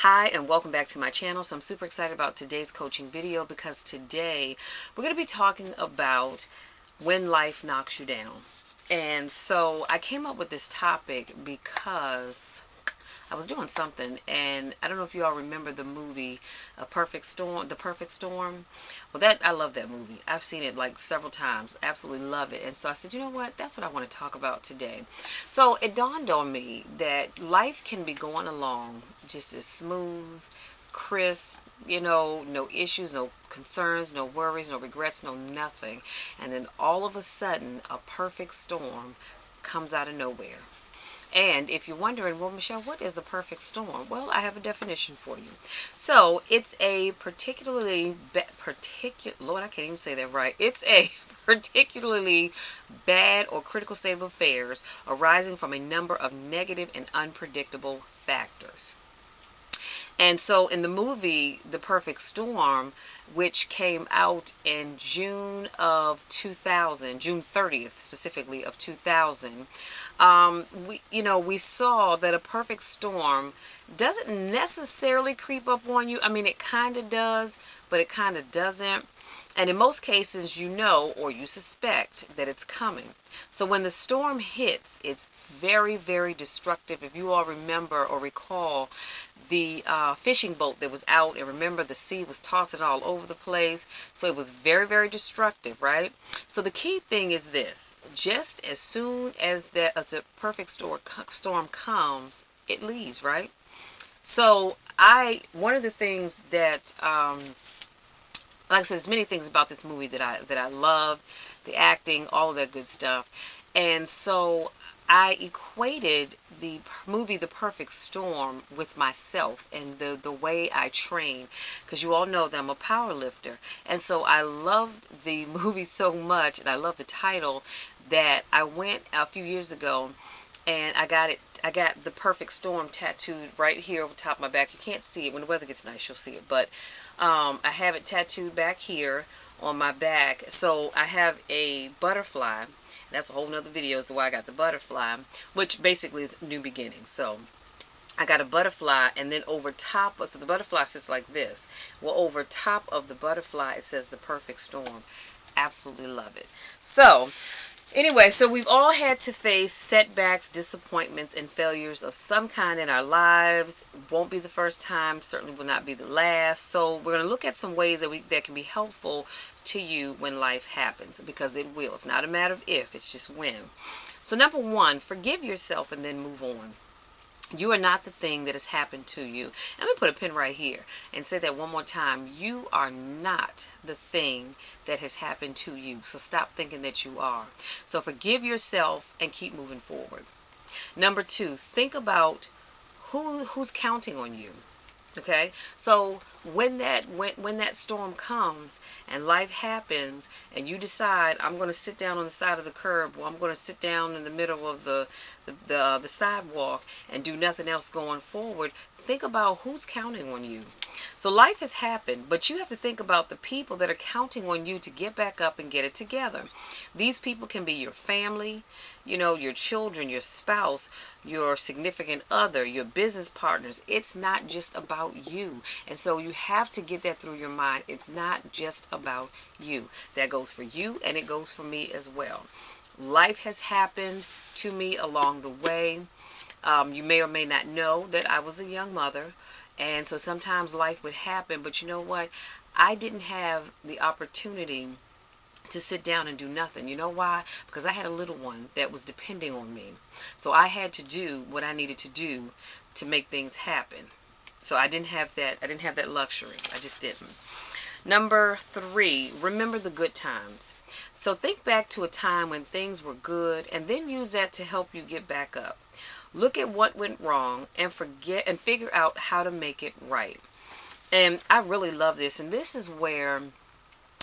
Hi and welcome back to my channel. So I'm super excited about today's coaching video because today we're going to be talking about when life knocks you down. And so I came up with this topic because I was doing something, and I don't know if you all remember the movie A Perfect Storm, The Perfect Storm. Well, I love that movie. I've seen it like several times. Absolutely love it. And so I said, you know what? That's what I want to talk about today. So it dawned on me that life can be going along just as smooth, crisp, no issues, no concerns, no worries, no regrets, no nothing. And then all of a sudden, a perfect storm comes out of nowhere. And if you're wondering, well, Michelle, what is a perfect storm? Well, I have a definition for you. So it's a Lord, I can't even say that right. It's a particularly bad or critical state of affairs arising from a number of negative and unpredictable factors. And so in the movie The Perfect Storm, which came out in June of 2000, June 30th specifically of 2000, we saw that a perfect storm doesn't necessarily creep up on you. I mean, it kind of does, but it kind of doesn't. And in most cases, you know or you suspect that it's coming. So when the storm hits, it's very, very destructive. If you all remember or recall the fishing boat that was out, and remember the sea was tossing all over the place. So it was very, very destructive, right? So the key thing is this: just as soon as the perfect storm comes, it leaves, right? So one of the things that like I said, there's many things about this movie that I love, the acting, all of that good stuff. And so I equated the movie The Perfect Storm with myself and the way I train, because you all know that I'm a power lifter. And so I loved the movie so much, and I love the title, that I went a few years ago and I got The Perfect Storm tattooed right here over top of my back. You can't see it. When the weather gets nice, you'll see it. But I have it tattooed back here on my back. So I have a butterfly. That's a whole nother video as to why I got the butterfly, which basically is new beginning. So I got a butterfly, and then over top, so the butterfly sits like this. Well, over top of the butterfly, it says The Perfect Storm. Absolutely love it. So anyway, so we've all had to face setbacks, disappointments, and failures of some kind in our lives. Won't be the first time, certainly will not be the last. So we're going to look at some ways that can be helpful to you when life happens, because it will. It's not a matter of if, it's just when. So number one, forgive yourself and then move on. You are not the thing that has happened to you. Let me put a pin right here and say that one more time. You are not the thing that has happened to you. So stop thinking that you are. So forgive yourself and keep moving forward. Number two, think about who's counting on you. Okay, so when that storm comes and life happens, and you decide, I'm going to sit down on the side of the curb, or I'm going to sit down in the middle of the sidewalk and do nothing else going forward, think about who's counting on you. So life has happened, but you have to think about the people that are counting on you to get back up and get it together. These people can be your family, your children, your spouse, your significant other, your business partners. It's not just about you. And so you have to get that through your mind. It's not just about you. That goes for you, and it goes for me as well. Life has happened to me along the way. You may or may not know that I was a young mother. And so sometimes life would happen, but you know what? I didn't have the opportunity to sit down and do nothing. You know why? Because I had a little one that was depending on me. So I had to do what I needed to do to make things happen. So I didn't have that luxury. I just didn't. Number three, remember the good times. So think back to a time when things were good, and then use that to help you get back up. Look at what went wrong and figure out how to make it right. And I really love this. And this is where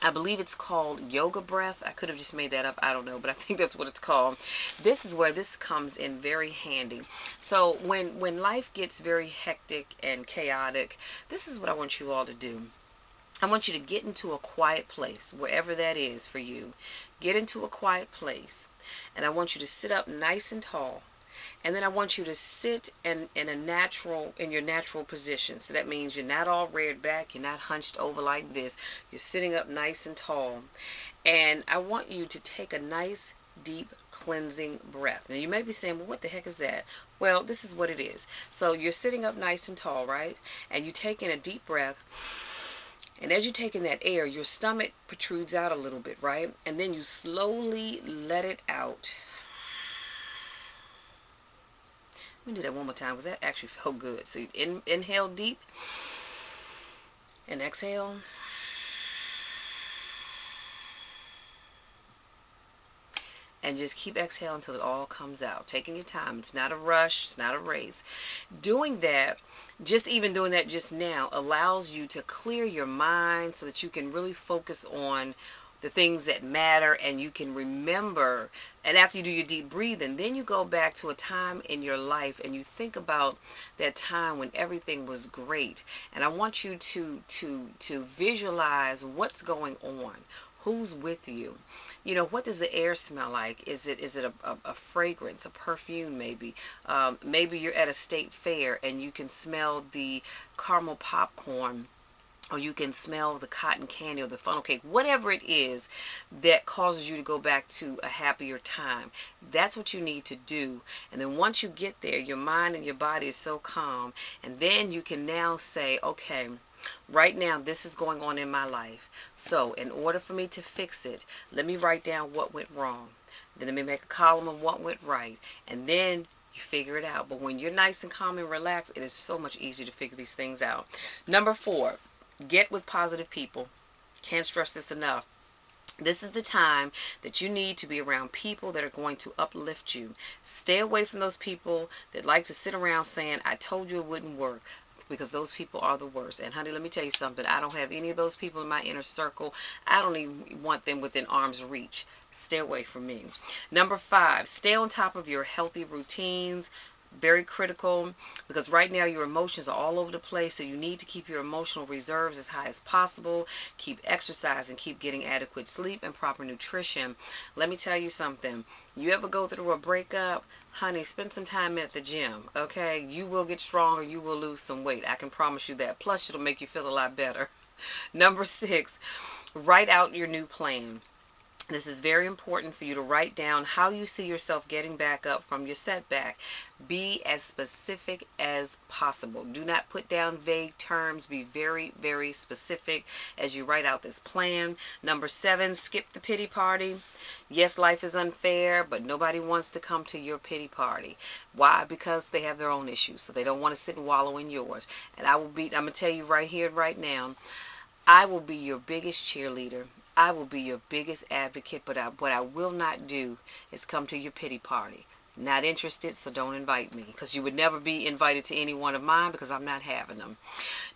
I believe it's called yoga breath. I could have just made that up. I don't know, but I think that's what it's called. This is where this comes in very handy. So when life gets very hectic and chaotic, this is what I want you all to do. I want you to get into a quiet place, wherever that is for you. Get into a quiet place. And I want you to sit up nice and tall. And then I want you to sit in your natural position. So that means you're not all reared back, you're not hunched over like this. You're sitting up nice and tall. And I want you to take a nice deep cleansing breath. Now you may be saying, well, what the heck is that? Well, this is what it is. So you're sitting up nice and tall, right? And you take in a deep breath. And as you take in that air, your stomach protrudes out a little bit, right? And then you slowly let it out. Let me do that one more time because that actually felt good. So you inhale deep and exhale. And just keep exhaling until it all comes out. Taking your time. It's not a rush. It's not a race. Doing that, just even doing that just now, allows you to clear your mind so that you can really focus on the things that matter, and you can remember. And after you do your deep breathing, then you go back to a time in your life and you think about that time when everything was great. And I want you to visualize what's going on. Who's with you? You know, what does the air smell like? Is it a fragrance, a perfume maybe? Maybe you're at a state fair and you can smell the caramel popcorn, or you can smell the cotton candy or the funnel cake, whatever it is that causes you to go back to a happier time. That's what you need to do. And then once you get there, your mind and your body is so calm. And then you can now say, okay, right now this is going on in my life. So in order for me to fix it, let me write down what went wrong. Then let me make a column of what went right. And then you figure it out. But when you're nice and calm and relaxed, it is so much easier to figure these things out. Number 4. Get with positive people. Can't stress this enough. This is the time that you need to be around people that are going to uplift you. Stay away from those people that like to sit around saying, I told you it wouldn't work, because those people are the worst. And honey, let me tell you something. I don't have any of those people in my inner circle. I don't even want them within arm's reach. Stay away from me. Number 5, stay on top of your healthy routines. Very critical, because right now your emotions are all over the place, so you need to keep your emotional reserves as high as possible. Keep exercising, keep getting adequate sleep and proper nutrition. Let me tell you something. You ever go through a breakup, honey, spend some time at the gym, okay? You will get stronger, you will lose some weight. I can promise you that. Plus, it'll make you feel a lot better. Number 6, write out your new plan. This is very important for you to write down how you see yourself getting back up from your setback. Be as specific as possible. Do not put down vague terms. Be very, very specific as you write out this plan. Number 7, skip the pity party. Yes, life is unfair, but nobody wants to come to your pity party. Why? Because they have their own issues, so they don't want to sit and wallow in yours. And I'm going to tell you right here, right now, I will be your biggest cheerleader. I will be your biggest advocate, but what I will not do is come to your pity party. Not interested, so don't invite me, because you would never be invited to any one of mine, because I'm not having them.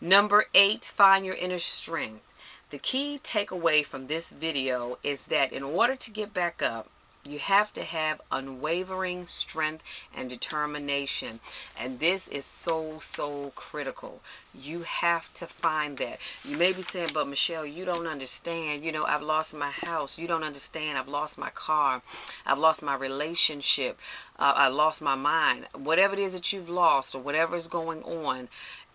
Number 8, find your inner strength. The key takeaway from this video is that in order to get back up, you have to have unwavering strength and determination. And this is so, so critical. You have to find that. You may be saying, but Michelle, you don't understand. You know, I've lost my house. You don't understand. I've lost my car. I've lost my relationship. I lost my mind. Whatever it is that you've lost, or whatever is going on,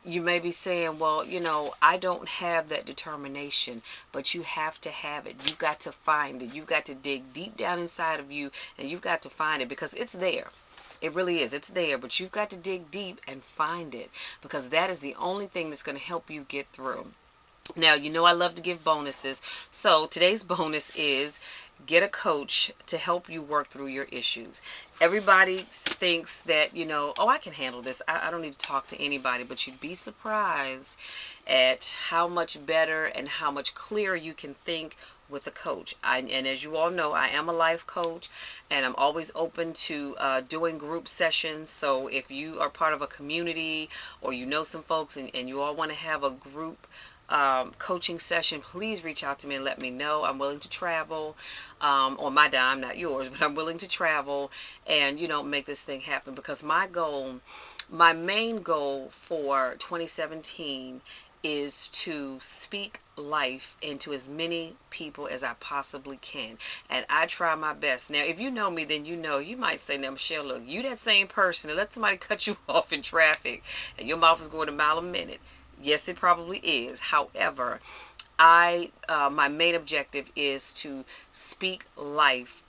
you may be saying, well, you know, I don't have that determination, but you have to have it. You've got to find it. You've got to dig deep down inside of you, and you've got to find it, because it's there. It really is. It's there, but you've got to dig deep and find it, because that is the only thing that's going to help you get through. Now, you know I love to give bonuses, so today's bonus is get a coach to help you work through your issues. Everybody thinks that, you know, oh, I can handle this. I don't need to talk to anybody, but you'd be surprised at how much better and how much clearer you can think with a coach. And as you all know, I am a life coach, and I'm always open to doing group sessions. So if you are part of a community, or you know some folks and you all want to have a group coaching session, please reach out to me and let me know. I'm willing to travel on my dime, not yours, but I'm willing to travel and, you know, make this thing happen, because my main goal for 2017 is to speak life into as many people as I possibly can. And I try my best. Now, if you know me, then you might say, now, Michelle, look, you that same person that let somebody cut you off in traffic and your mouth is going a mile a minute. Yes, it probably is. However, my main objective is to speak life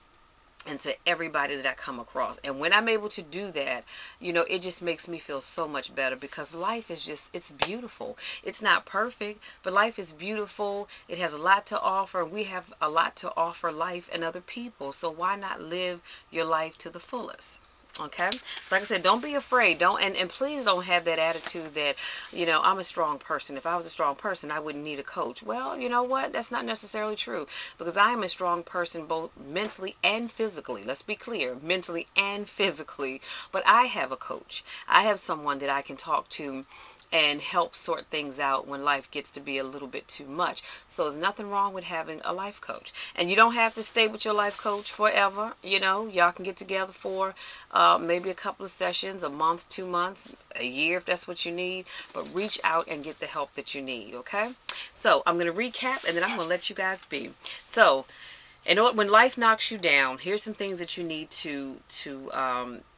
and to everybody that I come across. And when I'm able to do that, it just makes me feel so much better, because life is just, it's beautiful. It's not perfect, but life is beautiful. It has a lot to offer. We have a lot to offer life and other people. So why not live your life to the fullest? Okay, so like I said, don't be afraid. And please don't have that attitude that, I'm a strong person. If I was a strong person, I wouldn't need a coach. Well, you know what? That's not necessarily true, because I am a strong person both mentally and physically. Let's be clear, mentally and physically. But I have a coach. I have someone that I can talk to and help sort things out when life gets to be a little bit too much. So there's nothing wrong with having a life coach. And you don't have to stay with your life coach forever. Y'all can get together for maybe a couple of sessions, a month, 2 months, a year if that's what you need. But reach out and get the help that you need, okay? So I'm going to recap, and then I'm going to let you guys be. So, when life knocks you down, here's some things that you need to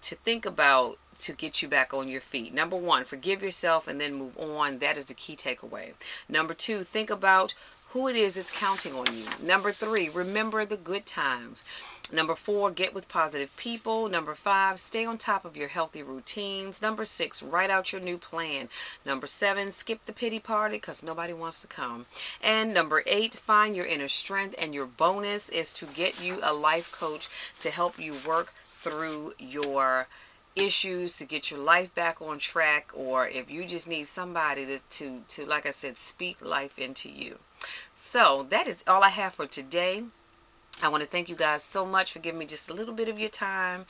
think about to get you back on your feet. Number 1, forgive yourself and then move on. That is the key takeaway. Number 2, think about who it is that's counting on you. Number 3, remember the good times. Number 4, get with positive people. Number 5, stay on top of your healthy routines. Number 6, write out your new plan. Number 7, skip the pity party because nobody wants to come. And number 8, find your inner strength. And your bonus is to get you a life coach to help you work through your issues, to get your life back on track, or if you just need somebody to like I said, speak life into you. So that is all I have for today. I want to thank you guys so much for giving me just a little bit of your time.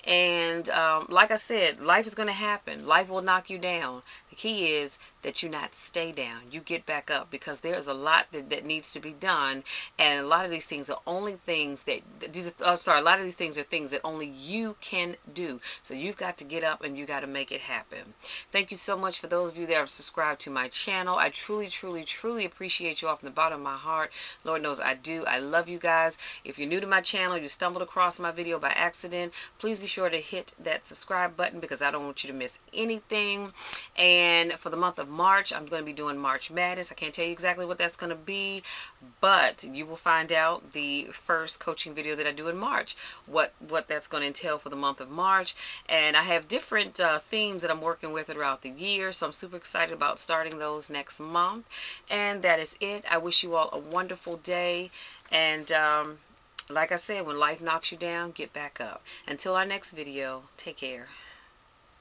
And like I said, life is going to happen. Life will knock you down. The key is that you not stay down. You get back up, because there's a lot that needs to be done. And a lot of these things are only things that, a lot of these things are things that only you can do. So you've got to get up and you got to make it happen. Thank you so much for those of you that have subscribed to my channel. I truly, truly, truly appreciate you all from the bottom of my heart. Lord knows I do. I love you guys. If you're new to my channel, you stumbled across my video by accident, please be sure to hit that subscribe button, because I don't want you to miss anything. And for the month of March, I'm going to be doing March Madness. I can't tell you exactly what that's going to be, but you will find out the first coaching video that I do in March, what that's going to entail for the month of March. And I have different themes that I'm working with throughout the year, so I'm super excited about starting those next month. And that is it. I wish you all a wonderful day. And like I said, when life knocks you down, get back up. Until our next video, take care.